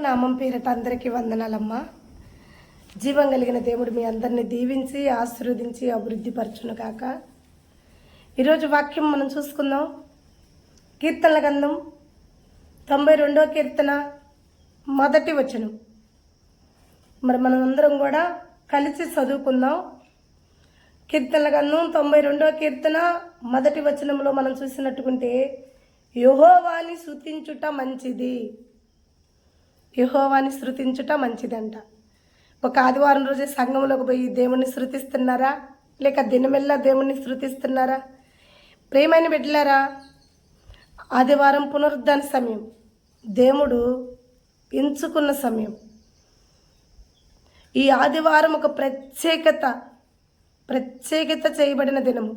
నామం పేరట అందరికీ వందనాలమ్మా. జీవం కలిగిన దేవుడు మీ అందరినీ దీవించి ఆశీర్వదించి అభివృద్ధి పరచును కాక. ఈరోజు వాక్యం మనం చూసుకుందాం. కీర్తనల గ్రంథం 92వ కీర్తన మొదటి వచనం. మరి మనం అందరం కూడా కలిసి చదువుకుందాం. కీర్తనల గ్రంథం 92వ కీర్తన మొదటి వచనంలో మనం చూసినట్టుకుంటే, యెహోవాని స్తుతించుట మంచిది, యెహోవాని స్తుతించుట మంచిదంట. ఒక ఆదివారం రోజే సంఘంలోకి పోయి దేవుణ్ణి స్తుతిస్తున్నారా, లేక దినమెల్లా దేవుణ్ణి స్తుతిస్తున్నారా? ప్రేమైన బిడ్డలారా, ఆదివారం పునరుద్ధాన సమయం, దేవుడు ఎంచుకున్న సమయం. ఈ ఆదివారం ఒక ప్రత్యేకత చేయబడిన దినము.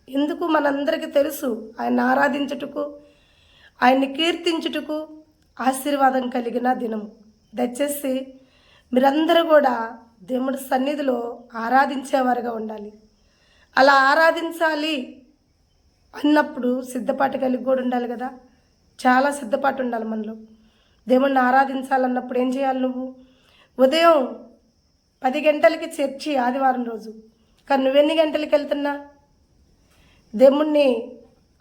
ఎందుకు మనందరికీ తెలుసు, ఆయన ఆరాధించుటకు, ఆయన్ని కీర్తించుటకు ఆశీర్వాదం కలిగిన దినము. దయచేసి మీరందరూ కూడా దేవుడి సన్నిధిలో ఆరాధించేవారుగా ఉండాలి. అలా ఆరాధించాలి అన్నప్పుడు సిద్ధపాటు కలిగి కూడా ఉండాలి కదా. చాలా సిద్ధపాటు ఉండాలి మనలో. దేవుణ్ణి ఆరాధించాలన్నప్పుడు ఏం చేయాలి? నువ్వు ఉదయం 10 గంటలకి చర్చి ఆదివారం రోజు, కానీ నువ్వెన్ని గంటలకి వెళ్తున్నా? దేవుణ్ణి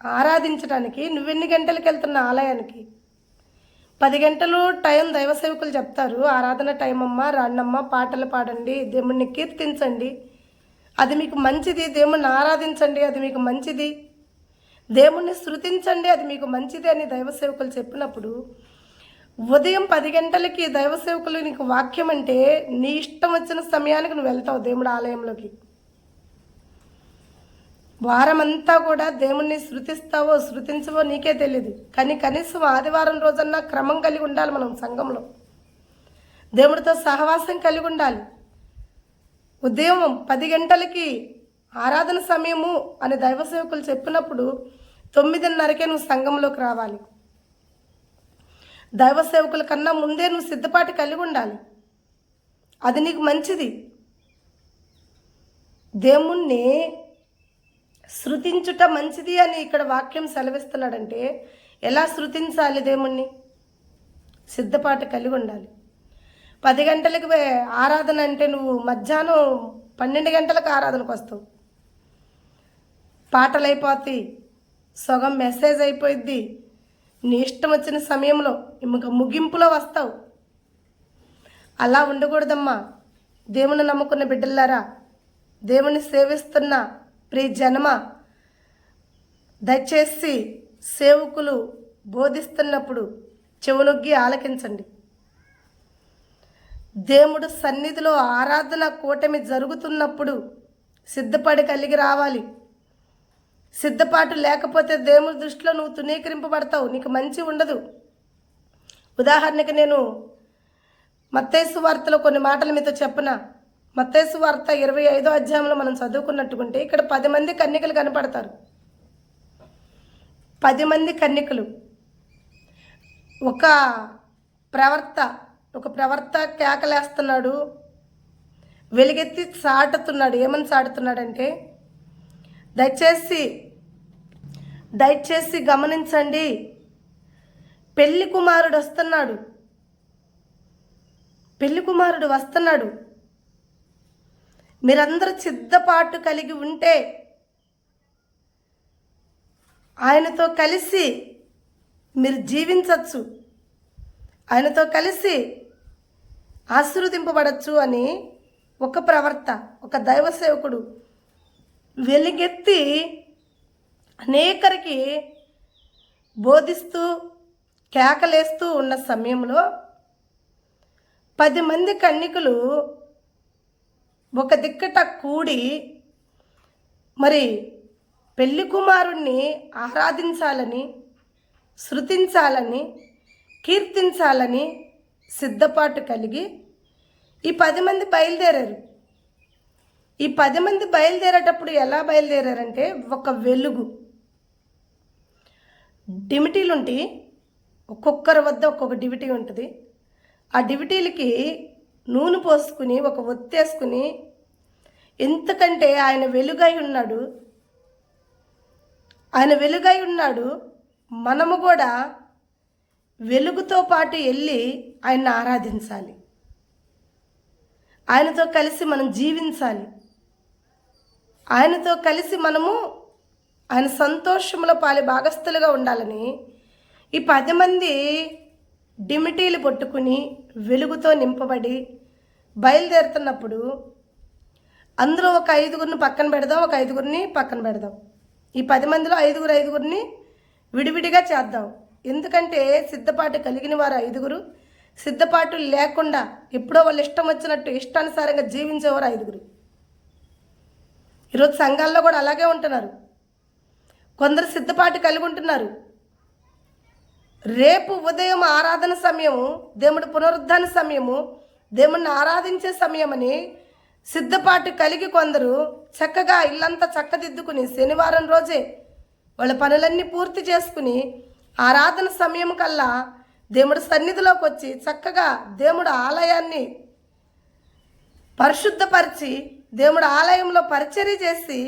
ఆరాధించడానికి నువ్వెన్ని గంటలకి వెళ్తున్నా ఆలయానికి? 10 గంటలు టైం దైవ సేవకులు చెప్తారు, ఆరాధన టైం అమ్మ, రాండమ్మ, పాటలు పాడండి, దేవుణ్ణి కీర్తించండి, అది మీకు మంచిది. దేవుణ్ణి ఆరాధించండి, అది మీకు మంచిది. దేవుణ్ణి స్తుతించండి, అది మీకు మంచిది అని దైవ సేవకులు చెప్పినప్పుడు, ఉదయం 10 గంటలకి దైవ సేవకులు నీకు వాక్యం అంటే నీ ఇష్టం వచ్చిన సమయానికి నువ్వు వెళ్తావు దేవుడు ఆలయంలోకి. వారమంతా కూడా దేవుణ్ణి స్తుతిస్తావో స్తుతించవో నీకే తెలియదు, కానీ కనీసం ఆదివారం రోజన్నా క్రమం కలిగి ఉండాలి. మనం సంఘంలో దేవుడితో సహవాసం కలిగి ఉండాలి. ఉదయం 10 గంటలకి ఆరాధన సమయము అని దైవ సేవకులు చెప్పినప్పుడు 9:30కే నువ్వు సంఘంలోకి రావాలి. దైవ సేవకుల కన్నా ముందే నువ్వు సిద్ధపాటు కలిగి ఉండాలి. అది నీకు మంచిది. దేవుణ్ణి స్తుతించుట మంచిది అని ఇక్కడ వాక్యం సెలవిస్తున్నాడంటే, ఎలా స్తుతించాలి దేవుణ్ణి? సిద్ధపాటు కలిగి ఉండాలి. 10 గంటలకు ఆరాధన అంటే నువ్వు మధ్యాహ్నం 12 గంటలకు ఆరాధనకు వస్తావు, పాటలు అయిపోతాయి, సగం మెసేజ్ అయిపోయిద్ది, నీ ఇష్టం వచ్చిన సమయంలో ముగింపులో వస్తావు. అలా ఉండకూడదమ్మా. దేవుని నమ్ముకున్న బిడ్డలారా, దేవుని సేవిస్తున్న ప్రియ జనమ, దయచేసి సేవకులు బోధిస్తున్నప్పుడు చెవులొగ్గి ఆలకించండి. దేవుడు సన్నిధిలో ఆరాధన కూటమి జరుగుతున్నప్పుడు సిద్ధపాటు కలిగి రావాలి. సిద్ధపాటు లేకపోతే దేవుడి దృష్టిలో నువ్వు తునీకరింపబడతావు, నీకు మంచి ఉండదు. ఉదాహరణకి నేను మత్తయి సువార్తలో కొన్ని మాటలు మీతో చెప్పనా. మత్తయి సువార్త 25వ అధ్యాయంలో మనం చదువుకున్నట్టుకుంటే, ఇక్కడ 10 మంది కన్యకలు కనపడతారు. 10 మంది కన్యకలు. ఒక ప్రవర్త కేకలేస్తున్నాడు, వెలుగెత్తి చాటుతున్నాడు. ఏమని చాటుతున్నాడంటే, దయచేసి గమనించండి, పెళ్లి కుమారుడు వస్తున్నాడు, మీరందరూ సిద్ధపాటు కలిగి ఉంటే ఆయనతో కలిసి మీరు జీవించవచ్చు, ఆయనతో కలిసి ఆశీర్వదింపబడచ్చు అని ఒక దైవ సేవకుడు వెలుగెత్తి అనేకరికి బోధిస్తూ కేకలేస్తూ ఉన్న సమయంలో 10 మంది కన్యకులు ఒక దిక్కట కూడి మరి పెళ్లి కుమారుణ్ణి ఆరాధించాలని, స్తుతించాలని, కీర్తించాలని సిద్ధపాటు కలిగి ఈ 10 మంది బయలుదేరారు. ఈ 10 మంది బయలుదేరేటప్పుడు ఎలా బయలుదేరారంటే, ఒక వెలుగు, డివిటీలుంటి, ఒక్కొక్కరి వద్ద ఒక్కొక్క డివిటీ ఉంటుంది. ఆ డివిటీలకి నూనె పోసుకుని ఒక ఒత్తేసుకుని, ఎందుకంటే ఆయన వెలుగై ఉన్నాడు, మనము కూడా వెలుగుతో పాటు వెళ్ళి ఆయన్ని ఆరాధించాలి. ఆయనతో కలిసి మనం జీవించాలి. ఆయనతో కలిసి మనము ఆయన సంతోషంలో పాలి భాగస్థులుగా ఉండాలని ఈ 10 మంది డిమిటీలు పట్టుకుని వెలుగుతో నింపబడి బయలుదేరుతున్నప్పుడు అందులో ఒక 5గురిని పక్కన పెడదాం, ఒక 5గురిని పక్కన పెడదాం. ఈ 10 మందిలో 5గురిని విడివిడిగా చేద్దాం. ఎందుకంటే సిద్ధపాటు కలిగిన వారు 5గురు, సిద్ధపాటు లేకుండా ఎప్పుడో వాళ్ళు ఇష్టం వచ్చినట్టు ఇష్టానుసారంగా జీవించేవారు 5గురు. ఈరోజు సంఘాల్లో కూడా అలాగే ఉంటున్నారు. కొందరు సిద్ధపాటు కలిగి ఉంటున్నారు. రేపు ఉదయం ఆరాధన సమయము, దేవుడి పునరుద్ధాన సమయము, దేవుణ్ణి ఆరాధించే సమయమని సిద్ధపాటు కలిగి కొందరు చక్కగా ఇల్లంతా చక్కదిద్దుకుని శనివారం రోజే వాళ్ళ పనులన్నీ పూర్తి చేసుకుని ఆరాధన సమయం కల్లా దేవుడి సన్నిధిలోకి వచ్చి చక్కగా దేవుడి ఆలయాన్ని పరిశుద్ధపరిచి దేవుడి ఆలయంలో పరిచర్య చేసి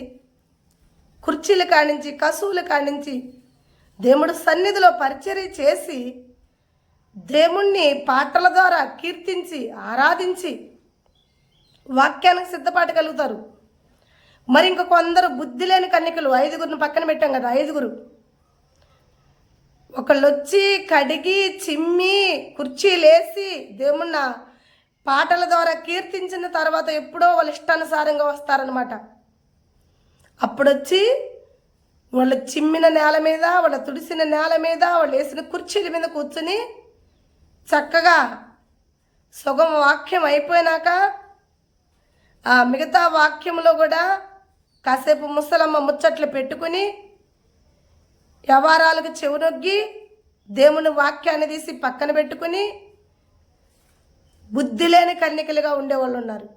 కుర్చీలు కానించి కసువులు కానించి దేవుడి సన్నిధిలో పరిచర్య చేసి దేవుణ్ణి పాటల ద్వారా కీర్తించి ఆరాధించి వాక్యానికి సిద్ధపాటు కలుగుతారు. మరి ఇంక కొందరు బుద్ధి లేని కన్యకలు 5గురిని పక్కన పెట్టాం కదా, 5గురు ఒకళ్ళు వచ్చి కడిగి చిమ్మి కుర్చీలేసి దేవున్న పాటల ద్వారా కీర్తించిన తర్వాత ఎప్పుడో వాళ్ళు ఇష్టానుసారంగా వస్తారనమాట. అప్పుడొచ్చి వాళ్ళు చిమ్మిన నేల మీద, వాళ్ళు తుడిసిన నేల మీద, వాళ్ళు వేసిన కుర్చీల మీద కూర్చుని చక్కగా సగం వాక్యం అయిపోయినాక ఆ మిగతా వాక్యంలో కూడా కాసేపు ముసలమ్మ ముచ్చట్లు పెట్టుకుని వ్యవహారాలకు చెవునొగ్గి దేవుని వాక్యాన్ని తీసి పక్కన పెట్టుకుని బుద్ధి లేని కన్యకలుగా ఉండేవాళ్ళు ఉన్నారు.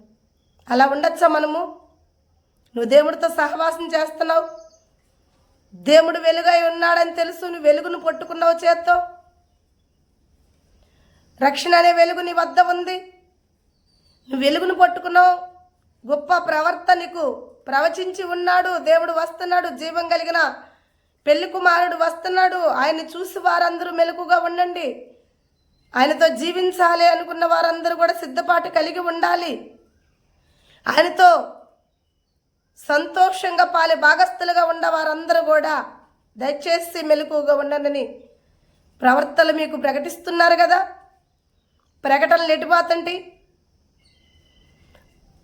అలా ఉండొచ్చా మనము? నువ్వు దేవుడితో సహవాసం చేస్తున్నావు, దేవుడు వెలుగై ఉన్నాడని తెలుసు, నువ్వు వెలుగును పట్టుకున్నావు చేత్తో, రక్షణ అనే వెలుగు నీ వద్ద ఉంది, నువ్వు వెలుగును పట్టుకున్నావు, గొప్ప ప్రవర్త నీకు ప్రవచించి ఉన్నాడు, దేవుడు వస్తున్నాడు, జీవం కలిగిన పెళ్లి కుమారుడు వస్తున్నాడు, ఆయన్ని చూసి వారందరూ మెలకుగా ఉండండి, ఆయనతో జీవించాలి అనుకున్న వారందరూ కూడా సిద్ధపాటు కలిగి ఉండాలి, ఆయనతో సంతోషంగా పాలే భాగస్థులుగా ఉన్న వారందరూ కూడా దయచేసి మెలకుగా ఉండండి ప్రవర్తనలు మీకు ప్రకటిస్తున్నారు కదా. ప్రకటనలు ఎటుపోతండి?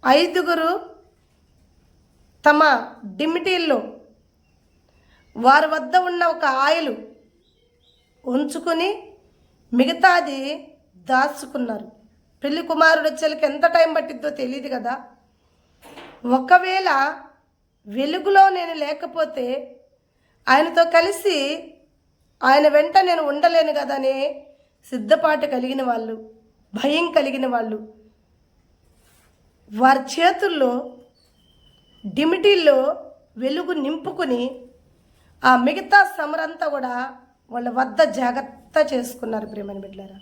5గురు తమ డిమిటీల్లో వారి వద్ద ఉన్న ఒక ఆయిలు ఉంచుకుని మిగతాది దాచుకున్నారు. పెళ్లి కుమారుడు వచ్చేకి ఎంత టైం పట్టిద్దో తెలియదు కదా. ఒకవేళ వెలుగులో నేను లేకపోతే ఆయనతో కలిసి ఆయన వెంట నేను ఉండలేను కదా అని సిద్ధపాటు కలిగిన వాళ్ళు, భయం కలిగిన వాళ్ళు వారి చేతుల్లో డిమిటీల్లో వెలుగు నింపుకుని ఆ మిగతా సమరంతా కూడా వాళ్ళ వద్ద జాగ్రత్త చేసుకున్నారు. ప్రేమని బిడ్డలారా,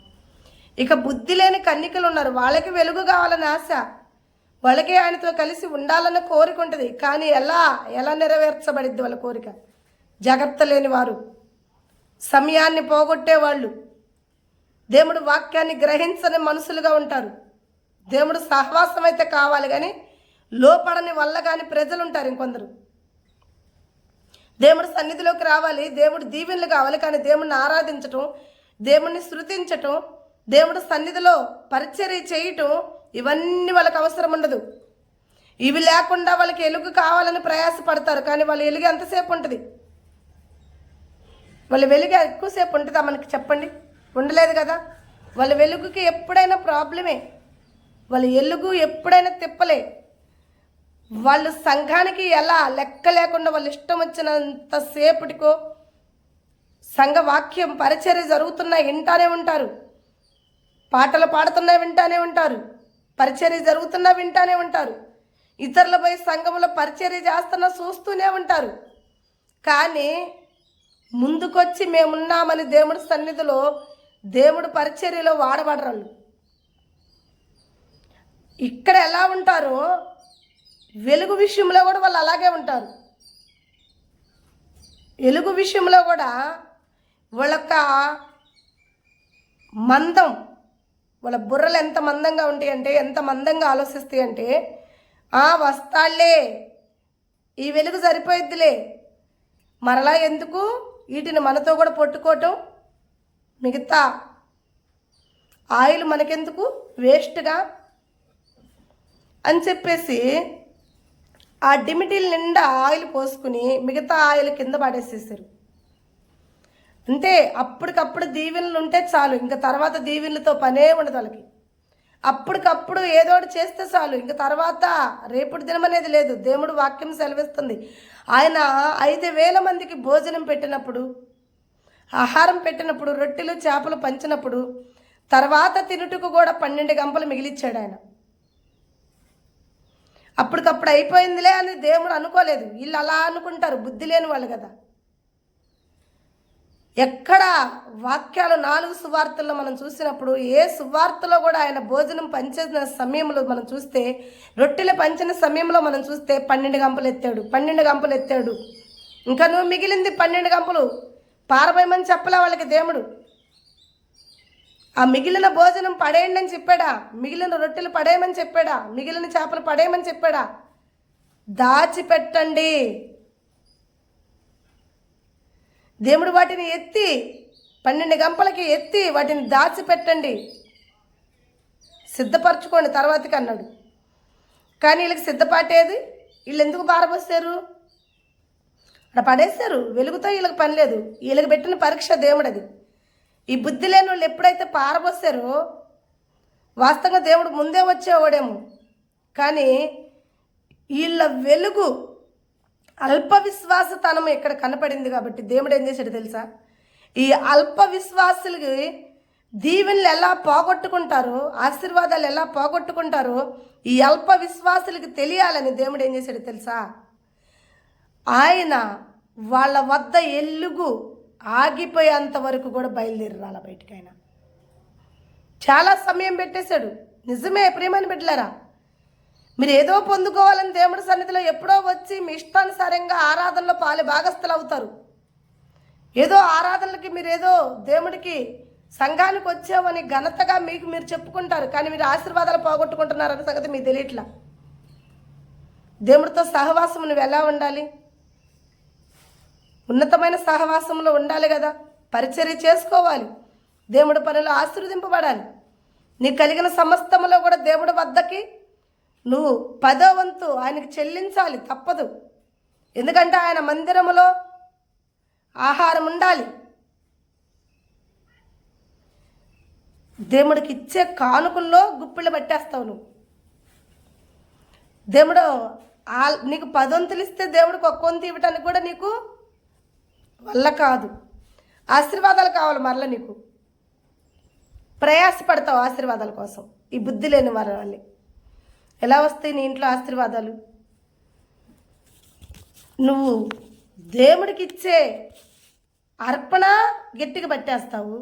ఇక బుద్ధి లేని కన్యకలు ఉన్నారు. వాళ్ళకి వెలుగు కావాలని ఆశ, వాళ్ళకి ఆయనతో కలిసి ఉండాలన్న కోరిక ఉంటుంది. కానీ ఎలా నెరవేర్చబడిద్ది వాళ్ళ కోరిక? జాగ్రత్త లేని వారు, సమయాన్ని పోగొట్టేవాళ్ళు, దేవుడు వాక్యాన్ని గ్రహించని మనుషులుగా ఉంటారు. దేవుడు సహవాసం అయితే కావాలి కానీ లోపడని వల్ల కానీ ప్రజలు ఉంటారు. ఇంకొందరు దేవుడి సన్నిధిలోకి రావాలి, దేవుడు దీవెనలు కావాలి, కానీ దేవుడిని ఆరాధించటం, దేవుడిని స్తుతించటం, దేవుడి సన్నిధిలో పరిచర్య చేయటం ఇవన్నీ వాళ్ళకి అవసరం ఉండదు. ఇవి లేకుండా వాళ్ళకి ఎలుగు కావాలని ప్రయాసపడతారు. కానీ వాళ్ళ ఎలుగు ఎంతసేపు ఉంటుంది? వాళ్ళ వెలుగు ఎక్కువసేపు ఉంటుందా మనకి? చెప్పండి, ఉండలేదు కదా. వాళ్ళ వెలుగుకి ఎప్పుడైనా ప్రాబ్లమే, వాళ్ళ ఎలుగు ఎప్పుడైనా తిప్పలే. వాళ్ళు సంఘానికి ఎలా లెక్క లేకుండా వాళ్ళు ఇష్టం వచ్చినంతసేపటికో సంఘ వాక్యం పరిచర్య జరుగుతున్నా వింటానే ఉంటారు, పాటలు పాడుతున్నా వింటానే ఉంటారు, పరిచర్య జరుగుతున్నా వింటానే ఉంటారు, ఇతరులపై సంఘంలో పరిచర్య చేస్తున్నా చూస్తూనే ఉంటారు. కానీ ముందుకొచ్చి మేమున్నామని దేవుడి సన్నిధిలో దేవుడు పరిచర్యలో వాడబడరు. ఇక్కడ ఎలా ఉంటారో వెలుగు విషయంలో కూడా వాళ్ళు అలాగే ఉంటారు. వెలుగు విషయంలో కూడా వాళ్ళొక్క మందం, వాళ్ళ బుర్రలు ఎంత మందంగా ఉంటాయి అంటే, ఎంత మందంగా ఆలోచిస్తాయి అంటే, వస్తాళ్లే, ఈ వెలుగు సరిపోయిద్దిలే, మరలా ఎందుకు వీటిని మనతో కూడా పట్టుకోవటం, మిగతా ఆయిల్ మనకెందుకు వేస్ట్గా అని చెప్పేసి ఆ డిమిటిల్ నిండా ఆయిల్ పోసుకుని మిగతా ఆయిల్ కింద పడేసేసారు. అంతే, అప్పటికప్పుడు దీవెనలు ఉంటే చాలు, ఇంకా తర్వాత దీవెనలతో పనే ఉండదు వాళ్ళకి. అప్పటికప్పుడు ఏదోటి చేస్తే చాలు, ఇంకా తర్వాత రేపటి దినం అనేది లేదు. దేవుడు వాక్యం సెలవిస్తుంది, ఆయన 5,000 మందికి భోజనం పెట్టినప్పుడు, ఆహారం పెట్టినప్పుడు, రొట్టెలు చేపలు పంచినప్పుడు తర్వాత తినుటకు కూడా 12 గంపలు మిగిలిచ్చాడు ఆయన. అప్పటికప్పుడు అయిపోయిందిలే అని దేవుడు అనుకోలేదు. వీళ్ళు అలా అనుకుంటారు, బుద్ధి లేని వాళ్ళు కదా. ఎక్కడ వాక్యాలు 4 సువార్తల్లో మనం చూసినప్పుడు ఏ సువార్తలో కూడా ఆయన భోజనం పంచిన సమయంలో మనం చూస్తే, రొట్టెలు పంచిన సమయంలో మనం చూస్తే 12 గంపలు ఎత్తాడు, 12 గంపలు ఎత్తాడు. ఇంకా నువ్వు మిగిలింది 12 గంపలు పారబోయమని చెప్పలే వాళ్ళకి దేవుడు. ఆ మిగిలిన భోజనం పడేయండి అని చెప్పాడా? మిగిలిన రొట్టెలు పడేయమని చెప్పాడా? మిగిలిన చేపలు పడేయమని చెప్పాడా? దాచిపెట్టండి. దేవుడు వాటిని ఎత్తి 12 గంపలకి ఎత్తి వాటిని దాచిపెట్టండి, సిద్ధపరచుకోండి తర్వాతకి అన్నాడు. కానీ వీళ్ళకి సిద్ధపాటేది? వీళ్ళు ఎందుకు పారబోసారు? అక్కడ పడేస్తారు. వెలుగుతో వీళ్ళకి పని లేదు. వీళ్ళకి పెట్టిన పరీక్ష దేవుడు అది. ఈ బుద్ధి లేని వాళ్ళు ఎప్పుడైతే పారబోసారో వాస్తవంగా దేవుడు ముందే వచ్చేవాడేమో, కానీ వీళ్ళ వెలుగు అల్ప విశ్వాసతనం ఇక్కడ కనపడింది కాబట్టి దేవుడు ఏం చేశాడు తెలుసా? ఈ అల్ప విశ్వాసులకి దీవెనలు ఎలా పోగొట్టుకుంటారో, ఆశీర్వాదాలు ఎలా పోగొట్టుకుంటారో ఈ అల్ప విశ్వాసులకి తెలియాలని దేవుడు ఏం చేశాడు తెలుసా? ఆయన వాళ్ళ వద్ద ఎలుగు ఆగిపోయేంత వరకు కూడా బయలుదేరి రాల బయటికి. ఆయన చాలా సమయం పెట్టేశాడు. నిజమే ప్రియమని బిడ్డలారా, మీరు ఏదో పొందుకోవాలని దేవుడి సన్నిధిలో ఎప్పుడో వచ్చి మీ ఇష్టానుసారంగా ఆరాధనలో భాగస్థులు అవుతారు. ఏదో ఆరాధనలకి మీరు ఏదో దేవుడికి సంఘానికి వచ్చామని ఘనతగా మీకు మీరు చెప్పుకుంటారు, కానీ మీరు ఆశీర్వాదాలు పోగొట్టుకుంటున్నారన్న సంగతి మీకు తెలియట్లా. దేవుడితో సహవాసం నువ్వు ఎలా ఉండాలి? ఉన్నతమైన సహవాసంలో ఉండాలి కదా. పరిచర్య చేసుకోవాలి, దేవుడి పనులు ఆశీర్వదింపబడాలి. నీకు కలిగిన సమస్తములో కూడా దేవుడి వద్దకి నువ్వు 10వ వంతు ఆయనకి చెల్లించాలి, తప్పదు. ఎందుకంటే ఆయన మందిరములో ఆహారం ఉండాలి. దేవుడికి ఇచ్చే కానుకల్లో గుప్పిళ్ళు పట్టేస్తావు నువ్వు. దేవుడు నీకు 10 వంతులు ఇస్తే దేవుడికి 1 వంతు ఇవ్వటానికి కూడా నీకు వల్ల కాదు. ఆశీర్వాదాలు కావాలి మరలా నీకు. ప్రయాసపడతావు ఆశీర్వాదాల కోసం. ఈ బుద్ధి లేని వారి వాళ్ళే ఎలా వస్తాయి నీ ఇంట్లో ఆశీర్వాదాలు? నువ్వు దేవుడికి ఇచ్చే అర్పణ గట్టిగా పట్టేస్తావు,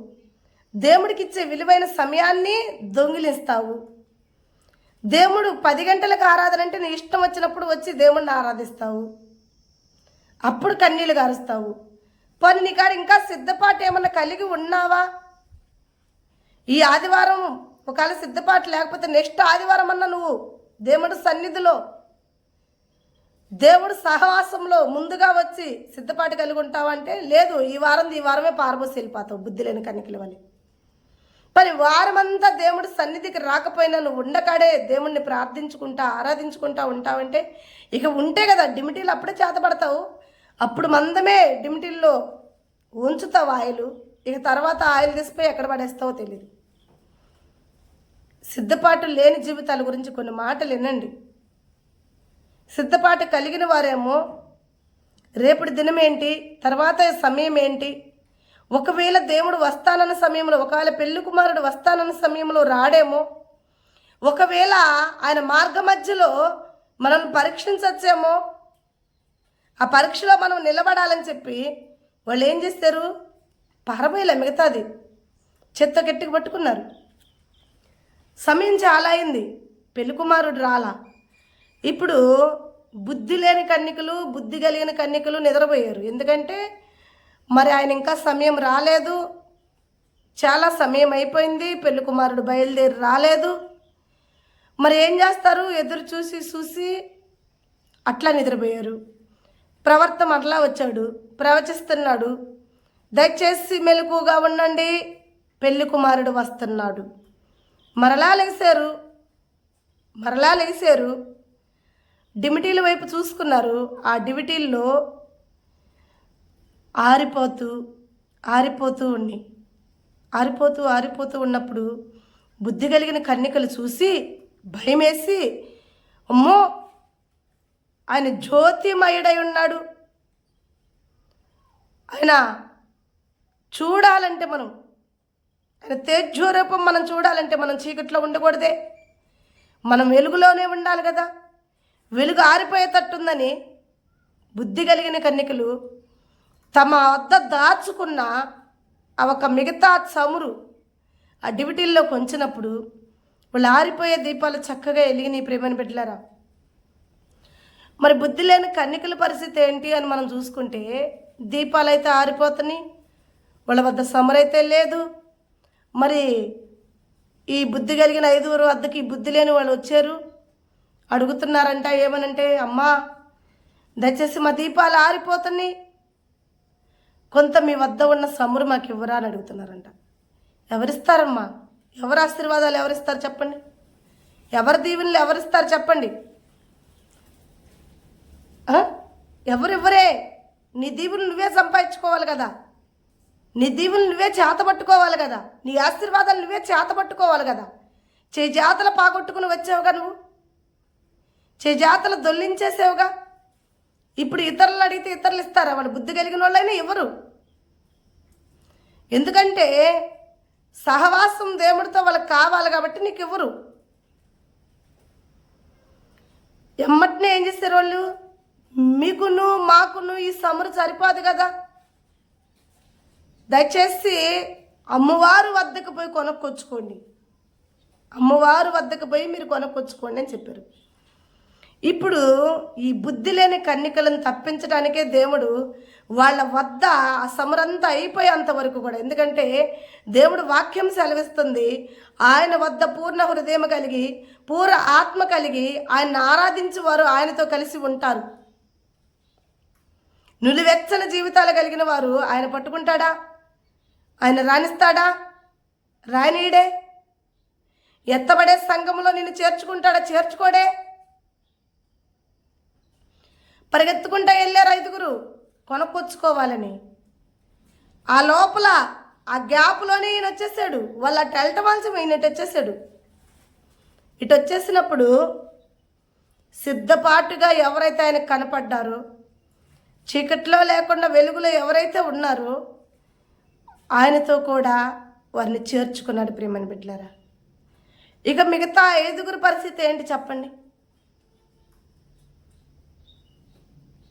దేవుడికి ఇచ్చే విలువైన సమయాన్ని దొంగిలిస్తావు. దేవుడు 10 గంటలకు ఆరాధన అంటే నీ ఇష్టం వచ్చినప్పుడు వచ్చి దేవుడిని ఆరాధిస్తావు, అప్పుడు కన్నీళ్ళు గారుస్తావు. పని నీ కాడ ఇంకా సిద్ధపాటు ఏమన్నా కలిగి ఉన్నావా? ఈ ఆదివారం ఒకవేళ సిద్ధపాటు లేకపోతే నెక్స్ట్ ఆదివారం అన్నా నువ్వు దేవుడి సన్నిధిలో దేవుడు సహవాసంలో ముందుగా వచ్చి సిద్ధపాటు కలిగి ఉంటావంటే లేదు, ఈ వారమే పారబోసి వెళ్ళిపోతావు బుద్ధి లేని కన్నికల వల్ల. మరి వారమంతా దేవుడి సన్నిధికి రాకపోయినా నువ్వు ఉండకాడే దేవుణ్ణి ప్రార్థించుకుంటా ఆరాధించుకుంటా ఉంటావంటే ఇక ఉంటే కదా డిమిటీలు అప్పుడే చేతపడతావు. అప్పుడు మందమే డిమిటీల్లో ఉంచుతావు ఆయిల్, ఇక తర్వాత ఆయిల్ తీసిపోయి ఎక్కడ పడేస్తావో తెలియదు. సిద్ధపాటు లేని జీవితాల గురించి కొన్ని మాటలు వినండి. సిద్ధపాటు కలిగిన వారేమో రేపటి దినం ఏంటి, తర్వాత సమయం ఏంటి, ఒకవేళ దేవుడు వస్తానన్న సమయంలో, ఒకవేళ పెళ్లి కుమారుడు వస్తానన్న సమయంలో రాడేమో, ఒకవేళ ఆయన మార్గ మధ్యలో మనల్ని పరీక్షించచ్చేమో, ఆ పరీక్షలో మనం నిలబడాలని చెప్పి వాళ్ళు ఏం చేస్తారు? పారబోయలే, మిగతాది చెత్త గట్టికి పట్టుకున్నారు. సమయం చాలా అయింది, పెళ్లి కుమారుడు రాలా. ఇప్పుడు బుద్ధి లేని కన్యకలు, బుద్ధి కలిగిన కన్యకలు నిద్రపోయారు. ఎందుకంటే మరి ఆయన ఇంకా సమయం రాలేదు, చాలా సమయం అయిపోయింది, పెళ్లి కుమారుడు బయలుదేరి రాలేదు. మరి ఏం చేస్తారు? ఎదురు చూసి చూసి అట్లా నిద్రపోయారు. ప్రవర్త మరలా వచ్చాడు, ప్రవచిస్తున్నాడు, దయచేసి మెలకుగా ఉండండి, పెళ్లి కుమారుడు వస్తున్నాడు. మరలా లేచారు, డిమిటీల వైపు చూసుకున్నారు. ఆ డిమిటీల్లో ఆరిపోతూ ఉన్నప్పుడు బుద్ధి కలిగిన కన్యకలు చూసి భయమేసి, అమ్మో ఆయన జ్యోతిమయుడై ఉన్నాడు, ఆయన చూడాలంటే ఆయన తేజోరూపం మనం చూడాలంటే మనం చీకట్లో ఉండకూడదే, మనం వెలుగులోనే ఉండాలి కదా. వెలుగు ఆరిపోయేటట్టుందని బుద్ధి కలిగిన కన్యకలు తమ వద్ద దాచుకున్న ఒక మిగతా చమురు ఆ డివిటీల్లో కొంచినప్పుడు వాళ్ళు ఆరిపోయే దీపాలు చక్కగా వెలిగినాయి. ప్రేమని బిడ్డలారా, మరి బుద్ధి లేని కన్యకల పరిస్థితి ఏంటి అని మనం చూసుకుంటే, దీపాలు అయితే ఆరిపోతున్నాయి, వాళ్ళ వద్ద సమరైతే లేదు. మరి ఈ బుద్ధి కలిగిన 5 వద్దకి బుద్ధి లేని వాళ్ళు వచ్చారు, అడుగుతున్నారంట. ఏమనంటే, అమ్మా దయచేసి మా దీపాలు ఆరిపోతున్నాయి, కొంత మీ వద్ద ఉన్న సమురు మాకు ఇవ్వరా అని అడుగుతున్నారంట. ఎవరిస్తారమ్మా? ఎవరు ఆశీర్వాదాలు ఎవరిస్తారు చెప్పండి? ఎవరి దీవెనలు ఎవరిస్తారు చెప్పండి? ఎవరివ్వరే. నీ దీవులు నువ్వే సంపాదించుకోవాలి కదా, నీ దీవులు నువ్వే చేతపట్టుకోవాలి కదా, నీ ఆశీర్వాదాలు నువ్వే చేతపట్టుకోవాలి కదా. చేజాతలు పాగొట్టుకుని వచ్చావుగా, నువ్వు చేజాతలు దొల్లించేసావుగా. ఇప్పుడు ఇతరులు అడిగితే ఇతరులు ఇస్తారా? వాళ్ళు బుద్ధి కలిగిన వాళ్ళైనా ఇవ్వరు. ఎందుకంటే సహవాసం దేవుడితో వాళ్ళకి కావాలి కాబట్టి నీకు ఇవ్వరు. ఎమ్మటినే ఏం చేస్తారు వాళ్ళు? మీకును మాకును ఈ సమురు సరిపోదు కదా, దయచేసి అమ్మవారు వద్దకు పోయి కొనుక్కొచ్చుకోండి, అమ్మవారు వద్దకు పోయి మీరు కొనుక్కొచ్చుకోండి అని చెప్పారు. ఇప్పుడు ఈ బుద్ధి లేని కన్యకలను తప్పించడానికే దేవుడు వాళ్ళ వద్ద ఆ సమరంతా అయిపోయేంత వరకు కూడా, ఎందుకంటే దేవుడు వాక్యం సెలవిస్తుంది, ఆయన వద్ద పూర్ణ హృదయం కలిగి పూర్ణ ఆత్మ కలిగి ఆయన ఆరాధించేవారు ఆయనతో కలిసి ఉంటారు. నులివెచ్చని జీవితాలు కలిగిన వారు ఆయన పట్టుకుంటాడా? ఆయన రాణిస్తాడా? రానీడే. ఎత్తబడే సంఘంలో నిన్ను చేర్చుకుంటాడా? చేర్చుకోడే. పరిగెత్తుకుంటా వెళ్ళారు 5 కొనుక్కొచ్చుకోవాలని. ఆ లోపల ఆ గ్యాప్లోనే ఈయన వచ్చేసాడు. వాళ్ళ టెల్ట మంచం ఈయన వచ్చేసాడు. ఇటు వచ్చేసినప్పుడు సిద్ధపాటుగా ఎవరైతే ఆయనకు కనపడ్డారో, చీకట్లో లేకుండా వెలుగులో ఎవరైతే ఉన్నారో ఆయనతో కూడా వారిని చేర్చుకున్నాడు. ప్రియమని బిడ్డలారా, ఇక మిగతా 5 పరిస్థితి ఏంటి చెప్పండి?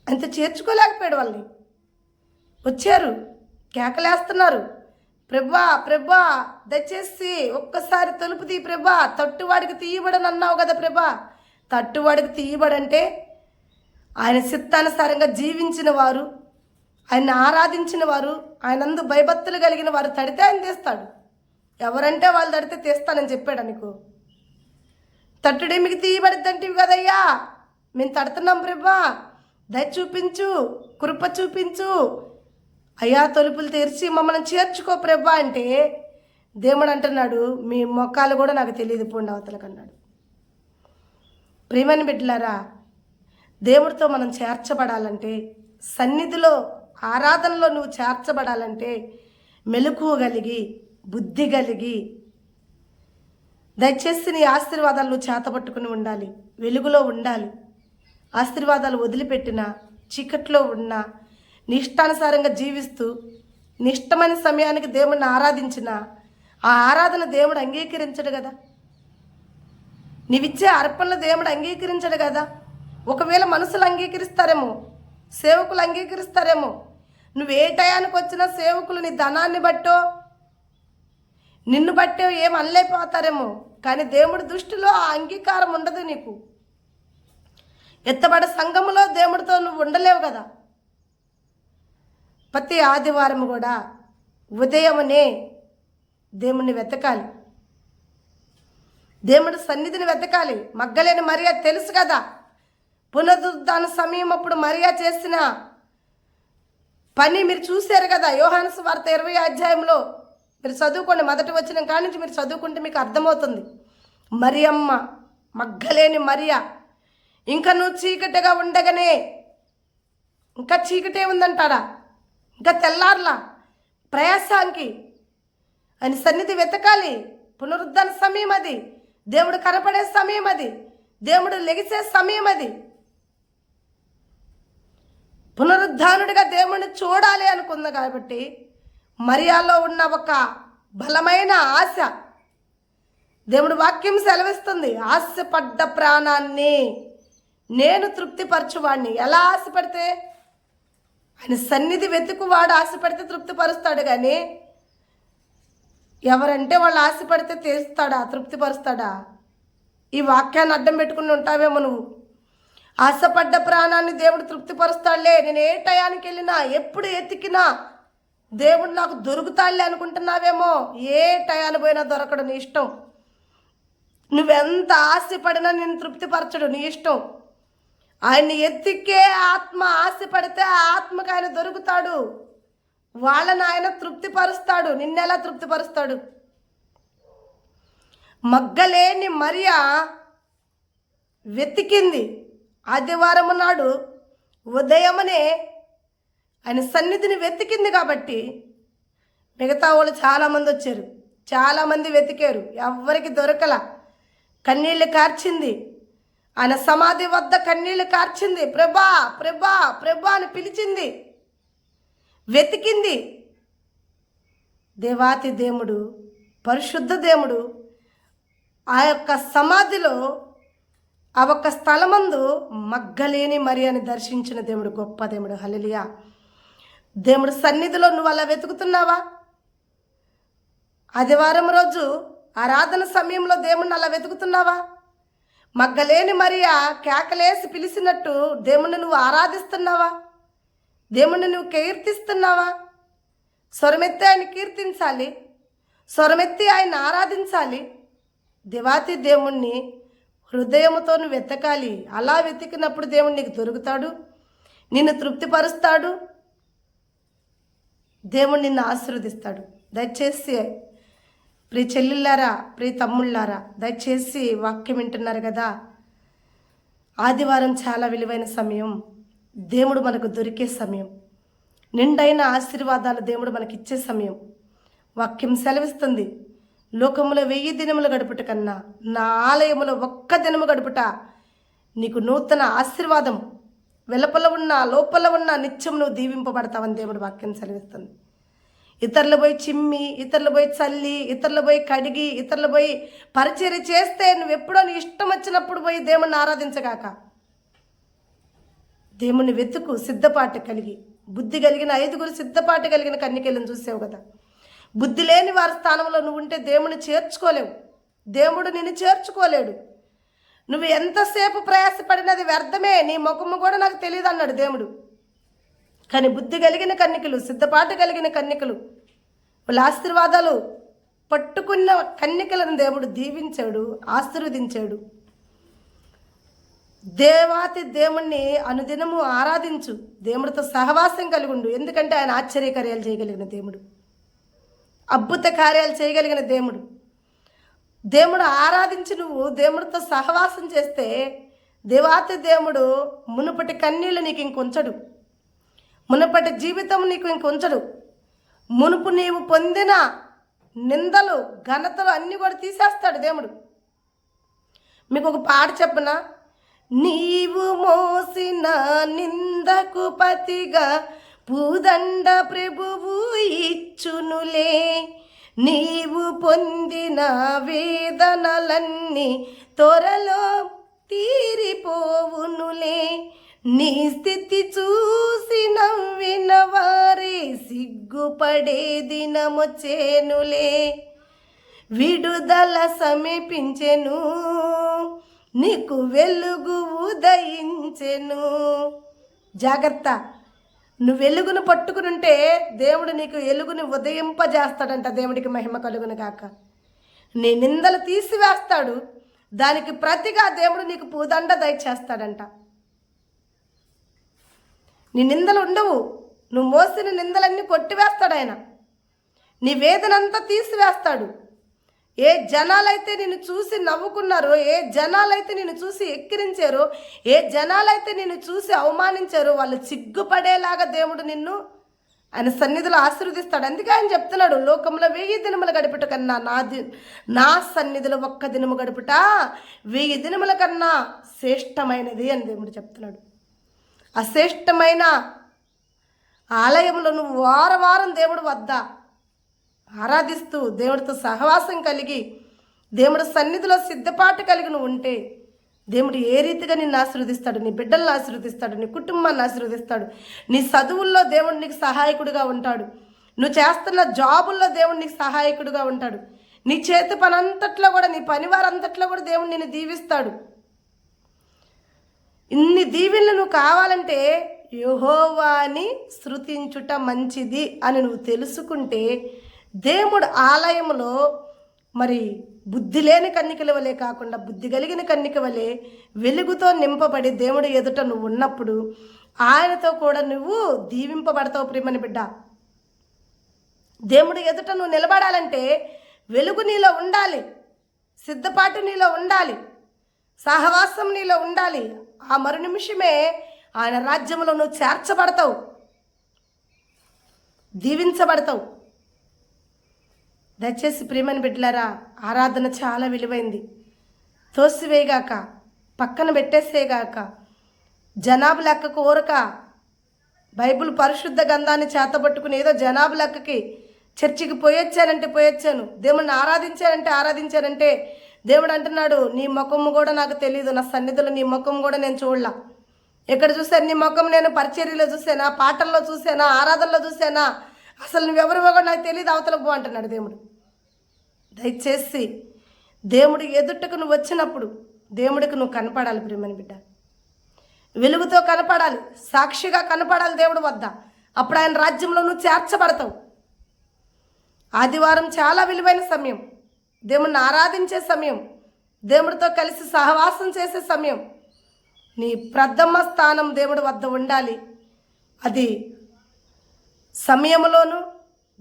అంత చేర్చుకోలేకపోయాడు. వాళ్ళని వచ్చారు, కేకలేస్తున్నారు, ప్రభా ప్రభా దయచేసి ఒక్కసారి తలుపు తీ ప్రభా, తట్టువాడికి తీయబడని అన్నావు కదా ప్రభా. తట్టువాడికి తీయబడంటే ఆయన చిత్తానుసారంగా జీవించిన వారు, ఆయన ఆరాధించిన వారు, ఆయనందు భయభక్తులు కలిగిన వారు తడితే ఆయన తీస్తాడు. ఎవరంటే వాళ్ళు తడితే తీస్తానని చెప్పాడు నీకు. తట్టుడే మీకు తీయబడిద్దంటివి కదయ్యా, మేము తడుతున్నాం ప్రభా, దయ చూపించు, కృప చూపించు అయ్యా, తలుపులు తెరిచి మమ్మల్ని చేర్చుకో ప్రభా అంటే దేవుడు అంటున్నాడు, మీ మొక్కాలు కూడా నాకు తెలియదు పోండి అవతలకన్నాడు. ప్రియమైన బిడ్డలారా, దేవుడితో మనం చేర్చబడాలంటే, సన్నిధిలో ఆరాధనలో నువ్వు చేర్చబడాలంటే మెలకువ కలిగి బుద్ధి కలిగి దయచేసి నీ ఆశీర్వాదాలు నువ్వు చేతపట్టుకుని ఉండాలి, వెలుగులో ఉండాలి. ఆశీర్వాదాలు వదిలిపెట్టిన చీకట్లో ఉన్న నీ ఇష్టానుసారంగా జీవిస్తూ నీ ఇష్టమైన సమయానికి దేవుడిని ఆరాధించిన ఆ ఆరాధన దేవుడు అంగీకరించడు కదా, నీవిచ్చే అర్పణలు దేవుడు అంగీకరించడు కదా. ఒకవేళ మనుషులు అంగీకరిస్తారేమో, సేవకులు అంగీకరిస్తారేమో, నువ్వు ఏ టయానికి వచ్చినా సేవకులు నీ ధనాన్ని బట్టో నిన్ను బట్టే ఏం అనలేకపోతారేమో, కానీ దేవుడి దృష్టిలో ఆ అంగీకారం ఉండదు నీకు. ఎత్తబడే సంఘములో దేవుడితో నువ్వు ఉండలేవు కదా. ప్రతి ఆదివారం కూడా ఉదయమునే దేవుణ్ణి వెతకాలి, దేవుడి సన్నిధిని వెతకాలి. మగ్దలేని మరియా తెలుసు కదా, పునరుద్ధాన సమయం అప్పుడు మరియా చేసిన పని మీరు చూశారు కదా. యోహాను సువార్త 20వ అధ్యాయంలో మీరు చదువుకోండి, మొదటి వచనం కాడి నుంచి మీరు చదువుకుంటే మీకు అర్థమవుతుంది. మరియమ్మ, మగ్దలేని మరియా, ఇంకా నువ్వు చీకటిగా ఉండగానే, ఇంకా చీకటే ఉందంటాడా, ఇంకా తెల్లార్లా ప్రయాసానికి అని సన్నిధి వెతకాలి. పునరుద్ధాన సమయం అది, దేవుడు కనపడే సమయం అది, దేవుడు లెగిసే సమయం అది. పునరుద్ధానుడిగా దేవుడిని చూడాలి అనుకుంది కాబట్టి మరియాలో ఉన్న ఒక బలమైన ఆశ, దేవుడు వాక్యం సెలవిస్తుంది, ఆశపడ్డ ప్రాణాన్ని నేను తృప్తిపరచువాడిని. ఎలా ఆశపడితే? ఆయన సన్నిధి వెతుకువాడు ఆశపడితే తృప్తిపరుస్తాడు, కానీ ఎవరంటే వాళ్ళు ఆశపడితే తీరుస్తాడా, తృప్తిపరుస్తాడా? ఈ వాక్యాన్ని అడ్డం పెట్టుకుని ఉంటావేమో నువ్వు. ఆశపడ్డ ప్రాణాన్ని దేవుడు తృప్తిపరుస్తాడులే, నేను ఏ టయానికి వెళ్ళినా, ఎప్పుడు ఎతికినా దేవుడు నాకు దొరుకుతాడులే అనుకుంటున్నావేమో. ఏ టయాన్ని పోయినా దొరకడు, నీ ఇష్టం. నువ్వెంత ఆశపడినా నేను తృప్తిపరచడు, నీ ఇష్టం. ఆయన్ని ఎత్తికే ఆత్మ ఆశపడితే ఆ ఆత్మకు ఆయన దొరుకుతాడు, వాళ్ళని ఆయన తృప్తిపరుస్తాడు. నిన్నెలా తృప్తిపరుస్తాడు? మగ్దలేని మరియా వెతికింది. ఆదివారం నాడు ఉదయమనే ఆయన సన్నిధిని వెతికింది కాబట్టి మిగతా వాళ్ళు చాలామంది వచ్చారు, చాలామంది వెతికారు, ఎవ్వరికి దొరకల. కన్నీళ్ళు కార్చింది, ఆయన సమాధి వద్ద కన్నీళ్లు కార్చింది. ప్రభా ప్రభా ప్రభా అని పిలిచింది, వెతికింది. దేవాతి దేవుడు, పరిశుద్ధ దేవుడు ఆ యొక్క సమాధిలో, ఆ ఒక్క స్థలమందు మగ్దలేని మరియాని దర్శించిన దేవుడు, గొప్ప దేవుడు. హల్లెలూయా. దేవుడు సన్నిధిలో నువ్వు అలా వెతుకుతున్నావా? ఆదివారం రోజు ఆరాధన సమయంలో దేవుణ్ణి అలా వెతుకుతున్నావా? మగ్దలేని మరియా కేకలేసి పిలిచినట్టు దేవుణ్ణి నువ్వు ఆరాధిస్తున్నావా? దేవుణ్ణి నువ్వు కీర్తిస్తున్నావా? స్వరమెత్తి ఆయన కీర్తించాలి, స్వరమెత్తి ఆయన ఆరాధించాలి. దేవాతి దేవుణ్ణి హృదయముతో నువ్వు వెతకాలి. అలా వెతికినప్పుడు దేవుడు నీకు దొరుకుతాడు, నిన్ను తృప్తిపరుస్తాడు, దేవుడు నిన్ను ఆశీర్వదిస్తాడు. దయచేసి ప్రియ చెల్లెళ్ళారా, ప్రియ తమ్ముళ్ళారా, దయచేసి వాక్యం వింటున్నారు కదా. ఆదివారం చాలా విలువైన సమయం, దేవుడు మనకు దొరికే సమయం, నిండైన ఆశీర్వాదాలు దేవుడు మనకిచ్చే సమయం. వాక్యం సెలవిస్తుంది, లోకములో 1000 దినములు గడుపుట కన్నా నా ఆలయములో 1 దినము గడుపుట నీకు నూతన ఆశీర్వాదం. వెలుపల ఉన్న లోపల ఉన్న నిత్యం నువ్వు దీవింపబడతావని దేవుడు వాక్యం సెలవిస్తుంది. ఇతరులు పోయి చిమ్మి, ఇతరులు పోయి చల్లి, ఇతరులు పోయి కడిగి, ఇతరులు పోయి పరిచర్య చేస్తే నువ్వెప్పుడో నీ ఇష్టం వచ్చినప్పుడు పోయి దేవుణ్ణి ఆరాధించగాక. దేవుణ్ణి వెతుకు, సిద్ధపాటు కలిగి. బుద్ధి కలిగిన 5 సిద్ధపాటు కలిగిన కన్యకలను చూసావు కదా. బుద్ధి లేని వారి స్థానంలో నువ్వు ఉంటే దేవుని చేర్చుకోలేవు, దేవుడు నిన్ను చేర్చుకోలేడు. నువ్వు ఎంతసేపు ప్రయాసపడినది వ్యర్థమే, నీ ముఖము కూడా నాకు తెలియదు అన్నాడు దేవుడు. కానీ బుద్ధి కలిగిన కన్యకలు, సిద్ధపాటు కలిగిన కన్యకలు, వాళ్ళ ఆశీర్వాదాలు పట్టుకున్న కన్యకలను దేవుడు దీవించాడు, ఆశీర్వదించాడు. దేవాతి దేవుణ్ణి అనుదినము ఆరాధించు, దేవుడితో సహవాసం కలిగి ఉండు. ఎందుకంటే ఆయన ఆశ్చర్యకార్యాలు చేయగలిగిన దేవుడు, అద్భుత కార్యాలు చేయగలిగిన దేవుడు. దేవుడు ఆరాధించి నువ్వు దేవుడితో సహవాసం చేస్తే దేవాతి దేవుడు మునుపటి కన్నీళ్ళు నీకు ఇంకొంచడు, మునుపటి జీవితం నీకు ఇంకొంచడు. మునుపు నీవు పొందిన నిందలు, ఘనతలు అన్నీ కూడా తీసేస్తాడు దేవుడు. మీకు ఒక పాట చెప్పనా? నీవు మోసిన నిందకు పతిగా పూదండ ప్రభువు ఇచ్చునులే, నీవు పొందిన వేదనలన్నీ త్వరలో తీరిపోవునులే, నీ స్థితి చూసి నవ్విన వారే సిగ్గుపడే దినమొచ్చేనులే, విడుదల సమీపించెను, నీకు వెలుగు ఉదయించెను. జాగ్రత్త, నువ్వు వెలుగును పట్టుకుని ఉంటే దేవుడు నీకు వెలుగుని ఉదయింపజేస్తాడంట. దేవుడికి మహిమ కలుగును గాక. నీ నిందలు తీసివేస్తాడు. దానికి ప్రతిగా దేవుడు నీకు పూదండ దయచేస్తాడంట. నీ నిందలు ఉండవు. నువ్వు మోసిన నిందలన్నీ కొట్టివేస్తాడు ఆయన. నీ వేదనంతా తీసివేస్తాడు. ఏ జనాలైతే నిన్ను చూసి నవ్వుకున్నారో, ఏ జనాలైతే నిన్ను చూసి ఎక్కిరించారో, ఏ జనాలైతే నిన్ను చూసి అవమానించారో వాళ్ళు సిగ్గుపడేలాగా దేవుడు నిన్ను ఆయన సన్నిధిలో ఆశీర్వదిస్తాడు. అందుకే ఆయన చెప్తున్నాడు, లోకంలో 1000 దినములు గడుపుట కన్నా నా సన్నిధిలో 1 దినము గడుపుట 1000 దినముల కన్నా శ్రేష్టమైనది అని దేవుడు చెప్తున్నాడు. ఆ శ్రేష్టమైన ఆలయంలో నువ్వు వారం దేవుడు వద్ద ఆరాధిస్తూ దేవుడితో సహవాసం కలిగి దేవుడి సన్నిధిలో సిద్ధపాటు కలిగి నువ్వు ఉంటే దేవుడు ఏ రీతిగా నిన్ను ఆశీర్వదిస్తాడు, నీ బిడ్డలను ఆశీర్వదిస్తాడు, నీ కుటుంబాన్ని ఆశీర్వదిస్తాడు. నీ చదువుల్లో దేవుడు నీకు సహాయకుడిగా ఉంటాడు. నువ్వు చేస్తున్న జాబుల్లో దేవుడు నీకు సహాయకుడిగా ఉంటాడు. నీ చేతి పని అంతట్లో కూడా, నీ పనివారంతట్లో కూడా దేవుడు నిన్ను దీవిస్తాడు. ఇన్ని దీవెనలు నువ్వు కావాలంటే యెహోవాని స్తుతించుట మంచిది అని నువ్వు తెలుసుకుంటే దేవుడు ఆలయంలో మరి బుద్ధి లేని కన్నికల వలె కాకుండా బుద్ధి కలిగిన కన్నిక వలె వెలుగుతో నింపబడి దేవుడు ఎదుట నువ్వు ఉన్నప్పుడు ఆయనతో కూడా నువ్వు దీవింపబడతావు. ప్రియమని బిడ్డ, దేవుడు ఎదుట నువ్వు నిలబడాలంటే వెలుగు నీలో ఉండాలి, సిద్ధపాటు నీలో ఉండాలి, సహవాసం నీలో ఉండాలి. ఆ మరు నిమిషమే ఆయన రాజ్యంలో నువ్వు చేర్చబడతావు, దీవించబడతావు. దయచేసి ప్రియమని బిడ్డలారా, ఆరాధన చాలా విలువైంది. తోసివేయగాక, పక్కన పెట్టేసేగాక, జనాభా లెక్కకు ఊరక బైబిల్ పరిశుద్ధ గంధాన్ని చేతబట్టుకుని ఏదో జనాభా లెక్కకి చర్చికి పోయొచ్చానంటే పోయొచ్చాను, దేవుడిని ఆరాధించానంటే దేవుడు అంటున్నాడు, నీ ముఖము కూడా నాకు తెలియదు, నా సన్నిధిలో నీ ముఖం కూడా నేను చూడలా. ఎక్కడ చూశాను నీ ముఖం? నేను పరిచర్యలో చూసానా, పాటల్లో చూసానా, ఆరాధనలో చూసానా? అసలు నువ్వెవరివో కూడా నాకు తెలియదు, అవతలకు పో అంటున్నాడు దేవుడు. దయచేసి దేవుడి ఎదుటకు నువ్వు వచ్చినప్పుడు దేవుడికి నువ్వు కనపడాలి. ప్రియమని బిడ్డ, వెలుగుతో కనపడాలి, సాక్షిగా కనపడాలి దేవుడి వద్ద. అప్పుడు ఆయన రాజ్యంలో నువ్వు చేర్చబడతావు. ఆదివారం చాలా విలువైన సమయం, దేవుడిని ఆరాధించే సమయం, దేవుడితో కలిసి సహవాసం చేసే సమయం. నీ ప్రథమ స్థానం దేవుడి వద్ద ఉండాలి. అది సమయంలోనూ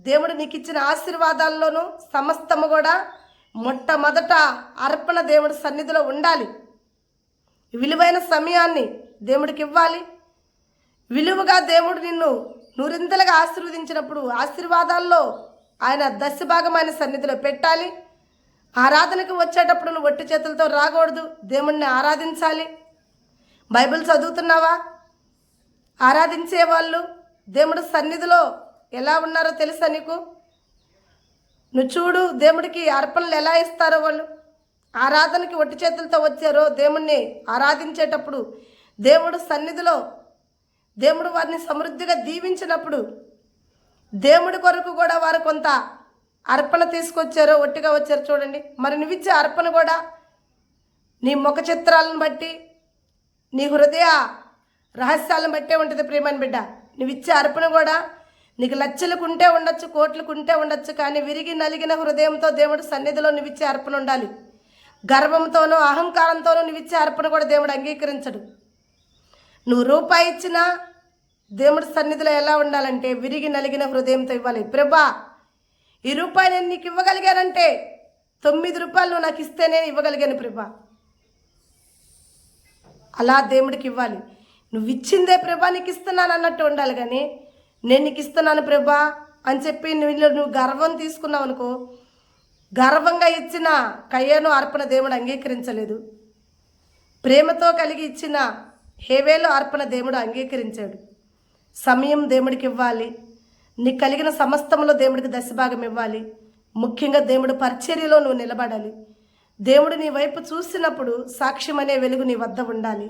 దేవుడు నీకు ఇచ్చిన ఆశీర్వాదాల్లోనూ సమస్తము కూడా మొట్టమొదట అర్పణ దేవుడి సన్నిధిలో ఉండాలి. విలువైన సమయాన్ని దేవుడికి ఇవ్వాలి. విలువగా దేవుడు నిన్ను నూరింతలుగా ఆశీర్వదించినప్పుడు ఆశీర్వాదాల్లో ఆయన దశభాగం ఆయన సన్నిధిలో పెట్టాలి. ఆరాధనకు వచ్చేటప్పుడు నువ్వు ఒట్టి చేతులతో రాకూడదు, దేవుణ్ణి ఆరాధించాలి. బైబిల్ చదువుతున్నావా? ఆరాధించేవాళ్ళు దేవుడి సన్నిధిలో ఎలా ఉన్నారో తెలుసా నీకు? నువ్వు చూడు, దేవుడికి అర్పణలు ఎలా ఇస్తారో వాళ్ళు. ఆరాధనకి ఒట్టి చేతులతో వచ్చారో దేవుణ్ణి ఆరాధించేటప్పుడు దేవుడు సన్నిధిలో దేవుడు వారిని సమృద్ధిగా దీవించినప్పుడు దేవుడి కొరకు కూడా వారు కొంత అర్పణ తీసుకొచ్చారో, ఒట్టిగా వచ్చారో చూడండి. మరి నువ్విచ్చే అర్పణ కూడా నీ ముఖ చిత్రాలను బట్టి, నీ హృదయ రహస్యాలను బట్టే ఉంటుంది. ప్రియమని బిడ్డ, నువ్విచ్చే అర్పణ కూడా నీకు లక్షలకు ఉంటే ఉండొచ్చు, కోట్లకు ఉంటే ఉండొచ్చు, కానీ విరిగి నలిగిన హృదయంతో దేవుడు సన్నిధిలో నువ్విచ్చే అర్పణ ఉండాలి. గర్వంతోనూ అహంకారంతోనూ నువ్విచ్చే అర్పణ కూడా దేవుడు అంగీకరించడు. నువ్వు రూపాయి ఇచ్చినా దేవుడి సన్నిధిలో ఎలా ఉండాలంటే విరిగి నలిగిన హృదయంతో ఇవ్వాలి. ప్రభా, ఈ రూపాయి నేను నీకు ఇవ్వగలిగానంటే 9 రూపాయలు నువ్వు నాకు ఇస్తే నేను ఇవ్వగలిగాను ప్రభా. అలా దేవుడికి ఇవ్వాలి. నువ్వు ఇచ్చిందే ప్రభా నీకు ఇస్తున్నాను అన్నట్టు ఉండాలి. కానీ నేను నీకు ఇస్తున్నాను ప్రభా అని చెప్పి నువ్వు గర్వం తీసుకున్నావు అనుకో, గర్వంగా ఇచ్చిన కయ్యను అర్పణ దేవుడు అంగీకరించలేదు. ప్రేమతో కలిగి ఇచ్చిన హేవేలు అర్పణ దేవుడు అంగీకరించాడు. సమయం దేవుడికి ఇవ్వాలి. నీకు కలిగిన సమస్తంలో దేవుడికి దశభాగం ఇవ్వాలి. ముఖ్యంగా దేవుడు పరిచర్యలో నువ్వు నిలబడాలి. దేవుడు నీ వైపు చూసినప్పుడు సాక్ష్యం అనే వెలుగు నీ వద్ద ఉండాలి.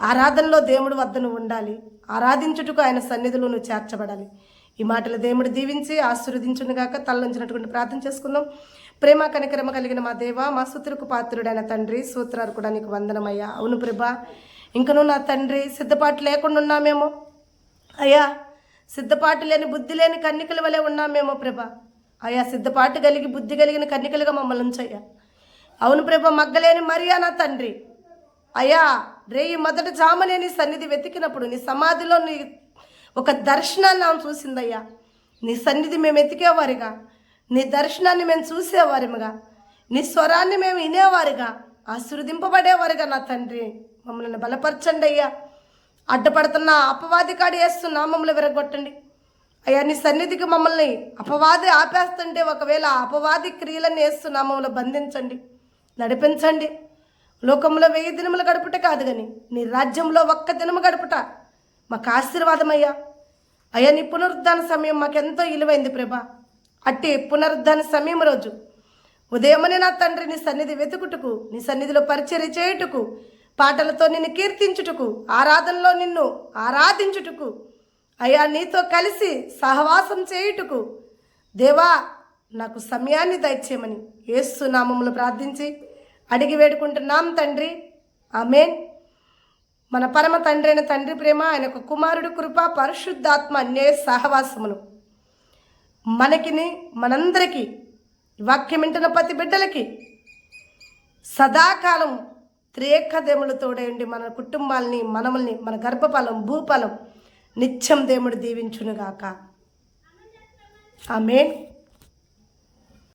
ఆరాధనలో దేవుడు వద్ద నువ్వు ఉండాలి. ఆరాధించుటకు ఆయన సన్నిధిలో నువ్వు చేర్చబడాలి. ఈ మాటలు దేవుడు దీవించి ఆశీర్వదించునుగాక. తలలోంచినటువంటి ప్రార్థన చేసుకుందాం. ప్రేమ కనికరమ కలిగిన మా దేవ, మా స్తుతులకు పాత్రుడైన తండ్రి, స్తోత్రాలు కూడా నీకు వందనమయ్యా. అవును ప్రభా, ఇంకనూ నా తండ్రి సిద్ధపాటు లేకుండా ఉన్నామేమో అయ్యా, సిద్ధపాటు లేని బుద్ధి లేని కన్నికల వలె ఉన్నామేమో ప్రభ. అయా సిద్ధపాటు కలిగి బుద్ధి కలిగిన కన్నికలుగా మమ్మల్ని ఉంచయ్యా. అవును ప్రభ, మగ్గలేని మరియా నా తండ్రి, అయ్యా రేయి మొదటి జామనే నీ సన్నిధి వెతికినప్పుడు నీ సమాధిలో నీ ఒక దర్శనాన్ని ఆమె చూసిందయ్యా. నీ సన్నిధి మేము వెతికేవారిగా, నీ దర్శనాన్ని మేము చూసేవారిగా, నీ స్వరాన్ని మేము వినేవారిగా, ఆశీర్వదింపబడేవారుగా నా తండ్రి మమ్మల్ని బలపరచండి అయ్యా. అడ్డపడుతున్న అపవాది కాడి వేస్తున్న నామములు విరగొట్టండి అయ్యా. నీ సన్నిధికి మమ్మల్ని అపవాది ఆపేస్తుంటే ఒకవేళ అపవాది క్రియలను వేస్తున్నామములు బంధించండి, నడిపించండి. లోకంలో 1000 దినములు గడుపుట కాదు కానీ నీ రాజ్యంలో 1 దినము గడుపుట మాకు ఆశీర్వాదం అయ్యా. అయ్యా నీ పునరుద్ధాన సమయం మాకెంతో విలువైంది ప్రభా. అట్టి పునరుద్ధాన సమయం రోజు ఉదయమని నా తండ్రి నీ సన్నిధి వెతుకుటకు, నీ సన్నిధిలో పరిచర్య చేయుటకు, పాటలతో నిన్ను కీర్తించుటకు, ఆరాధనలో నిన్ను ఆరాధించుటకు, అయ్యా నీతో కలిసి సహవాసం చేయుటకు దేవా నాకు సమయాన్ని దయచేయమని యేసు నామములో ప్రార్థించి అడిగి వేడుకుంటున్నాం తండ్రి, ఆమేన్. మన పరమ తండ్రి అయిన తండ్రి ప్రేమ, ఆయన ఒక కుమారుడు కృప, పరిశుద్ధాత్మ అన్యాయ సహవాసమును మనకిని మనందరికీ వాక్యం వింటున్న ప్రతి బిడ్డలకి సదాకాలం త్రియేకదేవుడు తోడేయండి. మన కుటుంబాలని, మనల్ని, మన గర్భఫలం, భూఫలం నిత్యం దేవుడు దీవించునుగాక. ఆమేన్.